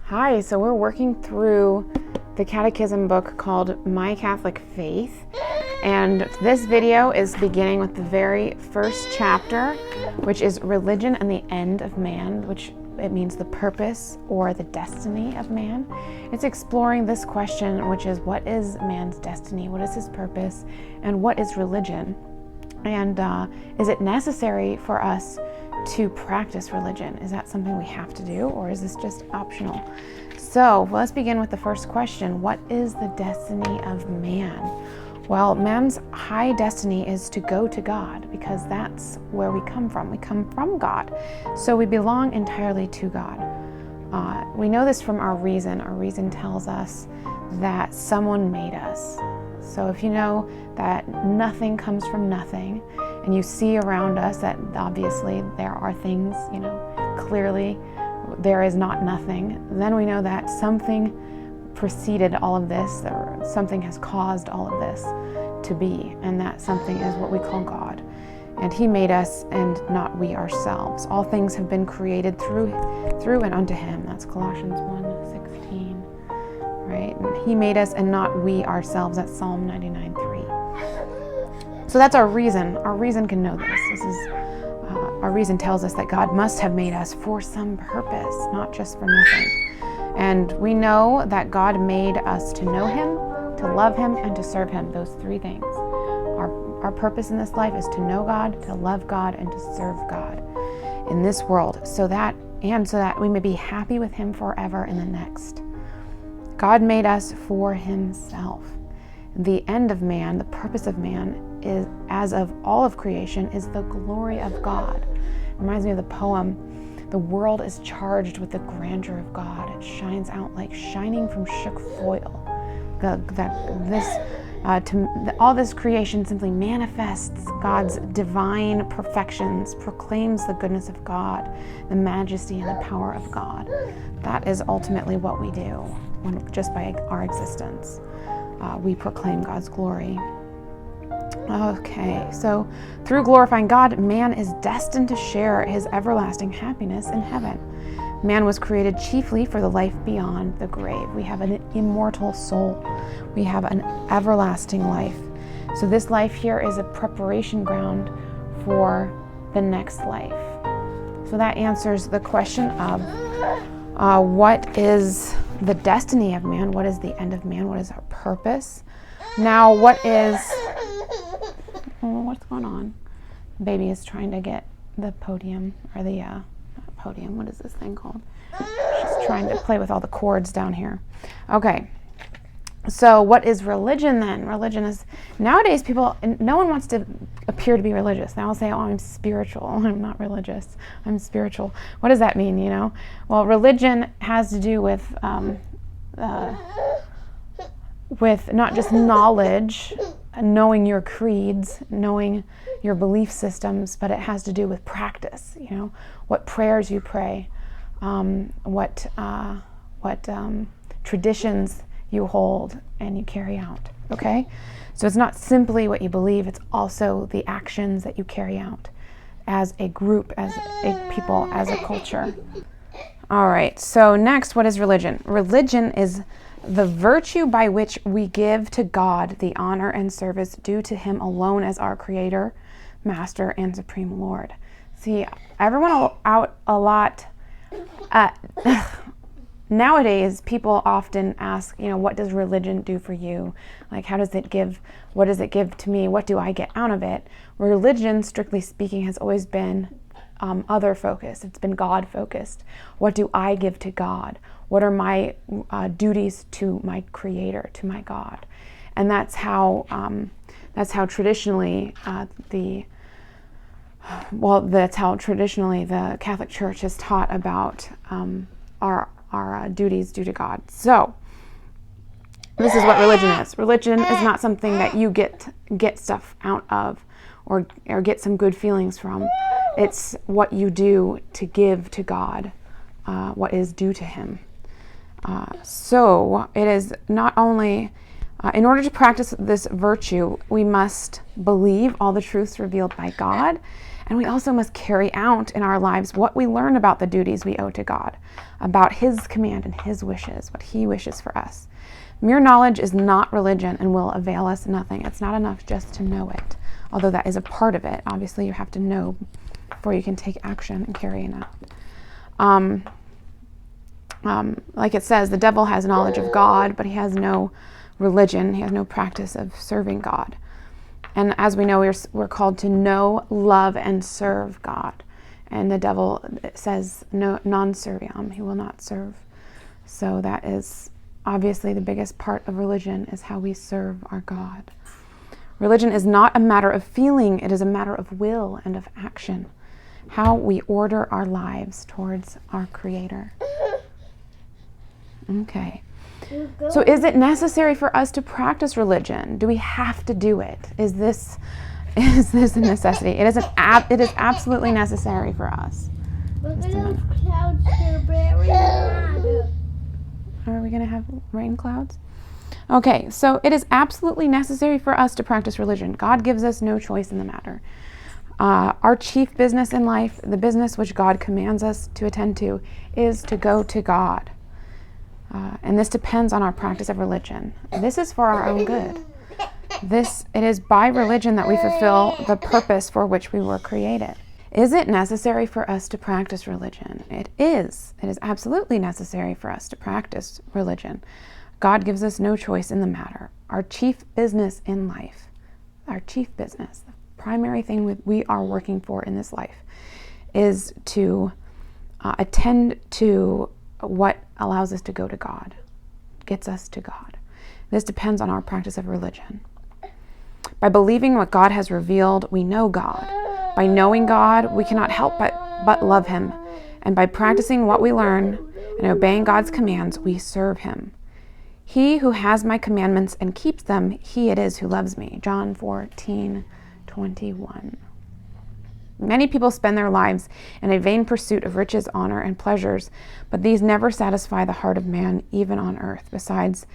Hi, so we're working through the catechism book called My Catholic Faith, and this video is beginning with the very first chapter, which is Religion and the End of Man, which it means the purpose or the destiny of man. It's exploring this question, which is what is man's destiny, what is his purpose, and what is religion? And is it necessary for us to practice religion? Is that something we have to do, or is this just optional? So let's begin with the first question. What is the destiny of man? Well, man's high destiny is to go to God, because that's where we come from. We come from God. So we belong entirely to God. We know this from our reason. Our reason tells us that someone made us. So if you know that nothing comes from nothing, and you see around us that obviously there are things, clearly there is not nothing, then we know that something preceded all of this, or something has caused all of this to be, and that something is what we call God. And He made us and not we ourselves. All things have been created through and unto Him. That's Colossians 1:16, right? And He made us and not we ourselves. That's Psalm 99:3. So that's our reason. Our reason can know this. Our reason tells us that God must have made us for some purpose, not just for nothing. And we know that God made us to know Him, to love Him, and to serve Him. Those three things. Our purpose in this life is to know God, to love God, and to serve God in this world, so that we may be happy with Him forever in the next. God made us for Himself. The end of man, the purpose of man, is, as of all of creation, is the glory of God. It reminds me of the poem, "The world is charged with the grandeur of God. It shines out like shining from shook foil." All this creation simply manifests God's divine perfections, proclaims the goodness of God, the majesty and the power of God. That is ultimately what we do just by our existence. We proclaim God's glory. Okay, so through glorifying God, man is destined to share His everlasting happiness in heaven. Man was created chiefly for the life beyond the grave. We have an immortal soul. We have an everlasting life. So this life here is a preparation ground for the next life. So that answers the question of what is the destiny of man? What is the end of man? What is our purpose? Now, what's going on? The baby is trying to get the podium, or the podium. What is this thing called? She's trying to play with all the cords down here. Okay. So what is religion then? Religion is, nowadays no one wants to appear to be religious. They all say, oh, I'm spiritual. I'm not religious. I'm spiritual. What does that mean, Well, religion has to do with not just knowledge, knowing your creeds, knowing your belief systems, but it has to do with practice, what prayers you pray, what traditions you hold and you carry out, okay? So it's not simply what you believe, it's also the actions that you carry out as a group, as a people, as a culture. All right, so next, what is religion? Religion is the virtue by which we give to God the honor and service due to Him alone as our Creator, Master, and Supreme Lord. See, everyone out a lot. Nowadays, people often ask, what does religion do for you? Like, what does it give to me? What do I get out of it? Religion, strictly speaking, has always been other focused. It's been God focused. What do I give to God? What are my duties to my Creator, to my God? And that's how traditionally the Catholic Church has taught about our duties due to God. So this is what religion is. Religion is not something that you get stuff out of or get some good feelings from. It's what you do to give to God what is due to Him. So it is not only, in order to practice this virtue, we must believe all the truths revealed by God, And we also must carry out in our lives what we learn about the duties we owe to God, about His command and His wishes, what He wishes for us. Mere knowledge is not religion and will avail us nothing. It's not enough just to know it, although that is a part of it. Obviously, you have to know before you can take action and carry it out. Like it says, the devil has knowledge of God, but he has no religion. He has no practice of serving God. And as we know, we're called to know, love, and serve God. And the devil says, no, non serviam, he will not serve. So that is obviously the biggest part of religion, is how we serve our God. Religion is not a matter of feeling, it is a matter of will and of action. How we order our lives towards our Creator. Okay. So is it necessary for us to practice religion? Do we have to do it? Is this a necessity? It is absolutely necessary for us. We're going to have clouds that are very loud. Are we going to have rain clouds? Okay, so it is absolutely necessary for us to practice religion. God gives us no choice in the matter. Our chief business in life, the business which God commands us to attend to, is to go to God. And this depends on our practice of religion. This is for our own good. It is by religion that we fulfill the purpose for which we were created. Is it necessary for us to practice religion? It is. It is absolutely necessary for us to practice religion. God gives us no choice in the matter. Our chief business in life, our chief business, the primary thing we are working for in this life, is to attend to what allows us to go to God, gets us to God. This depends on our practice of religion. By believing what God has revealed, we know God. By knowing God, we cannot help but love Him. And by practicing what we learn and obeying God's commands, we serve Him. He who has my commandments and keeps them, he it is who loves me. John 14:21. Many people spend their lives in a vain pursuit of riches, honor, and pleasures, but these never satisfy the heart of man, even on earth. Besides,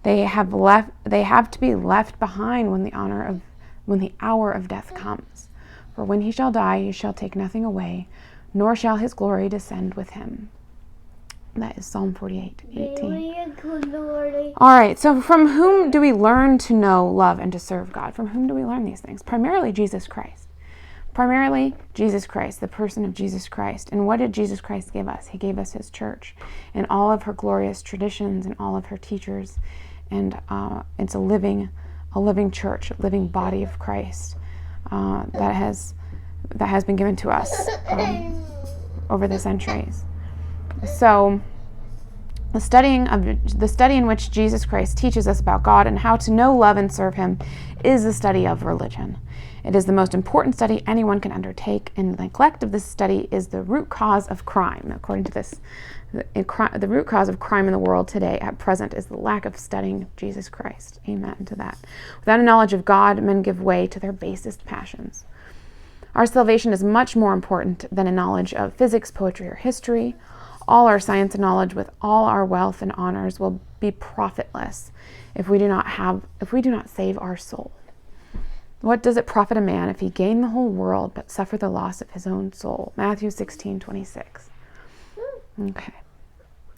they have to be left behind when the hour of death comes. For when he shall die, he shall take nothing away, nor shall his glory descend with him. That is Psalm 48:18. All right, so from whom do we learn to know, love, and to serve God? From whom do we learn these things? Primarily Jesus Christ. Primarily Jesus Christ, the person of Jesus Christ. And what did Jesus Christ give us? He gave us His church and all of her glorious traditions and all of her teachers. And it's a living church, a living body of Christ that has been given to us over the centuries. So the study in which Jesus Christ teaches us about God and how to know, love, and serve Him is the study of religion. It is the most important study anyone can undertake, and the neglect of this study is the root cause of crime. According to this, the root cause of crime in the world today at present is the lack of studying Jesus Christ. Amen to that. Without a knowledge of God, men give way to their basest passions. Our salvation is much more important than a knowledge of physics, poetry, or history. All our science and knowledge, with all our wealth and honors, will be profitless if we do not save our soul. What does it profit a man if he gain the whole world but suffer the loss of his own soul? Matthew 16:26. Okay.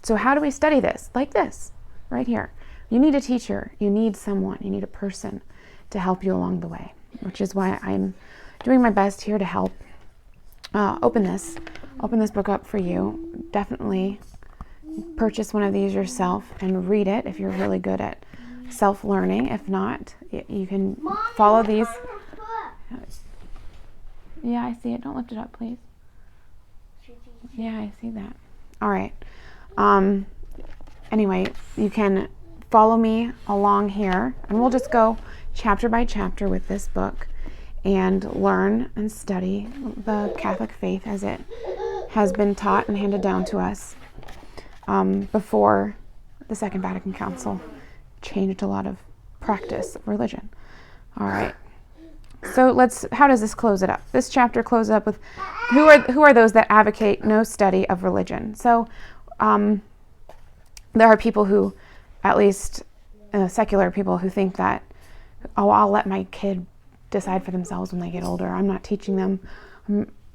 So how do we study this? Like this, right here. You need a teacher. You need someone. You need a person to help you along the way, which is why I'm doing my best here to help open this book up for you. Definitely purchase one of these yourself and read it if you're really good at self-learning. If not, you can follow these. Yeah, I see it. Don't lift it up, please. Yeah, I see that. All right. Anyway, you can follow me along here, and we'll just go chapter by chapter with this book and learn and study the Catholic faith as it has been taught and handed down to us before the Second Vatican Council changed a lot of practice of religion. All right. So how does this close it up? This chapter closes up with who are those that advocate no study of religion. So there are people who, at least secular people, who think that, I'll let my kid decide for themselves when they get older. I'm not teaching them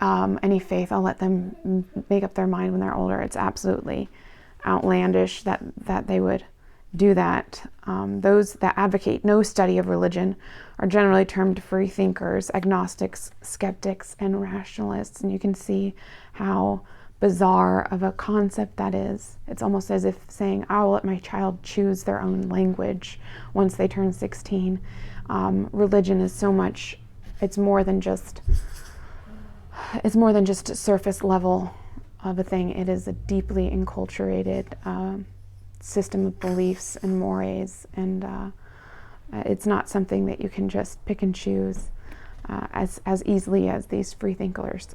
any faith. I'll let them make up their mind when they're older. It's absolutely outlandish that they would do that. Those that advocate no study of religion are generally termed free thinkers, agnostics, skeptics, and rationalists. And you can see how bizarre of a concept that is. It's almost as if saying, I will let my child choose their own language once they turn 16. Religion is so much, it's more than just surface level of a thing. It is a deeply enculturated system of beliefs and mores, and it's not something that you can just pick and choose as easily as these free thinkers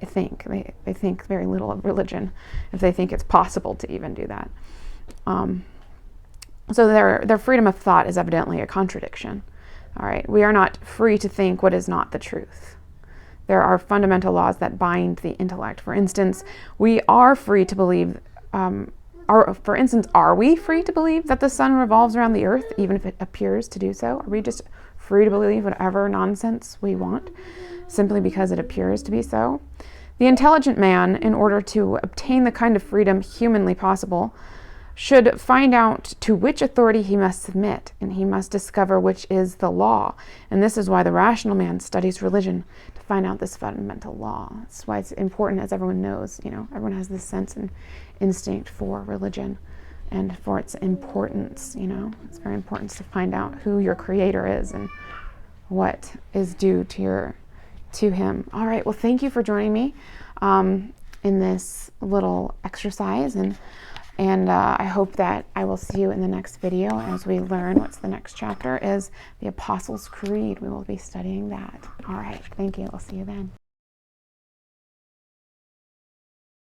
think. They think very little of religion if they think it's possible to even do that. So their freedom of thought is evidently a contradiction. All right, we are not free to think what is not the truth. There are fundamental laws that bind the intellect. For instance, we are free to believe. Are we free to believe that the sun revolves around the earth, even if it appears to do so? Are we just free to believe whatever nonsense we want, simply because it appears to be so? The intelligent man, in order to obtain the kind of freedom humanly possible, should find out to which authority he must submit, and he must discover which is the law. And this is why the rational man studies religion, to find out this fundamental law. That's why it's important, as everyone knows, everyone has this sense and instinct for religion and for its importance. It's very important to find out who your creator is and what is due to him. All right, well, thank you for joining me in this little exercise, and I hope that I will see you in the next video as we learn what's the next chapter is the Apostles' Creed. We will be studying that. All right, thank you. I'll see you then.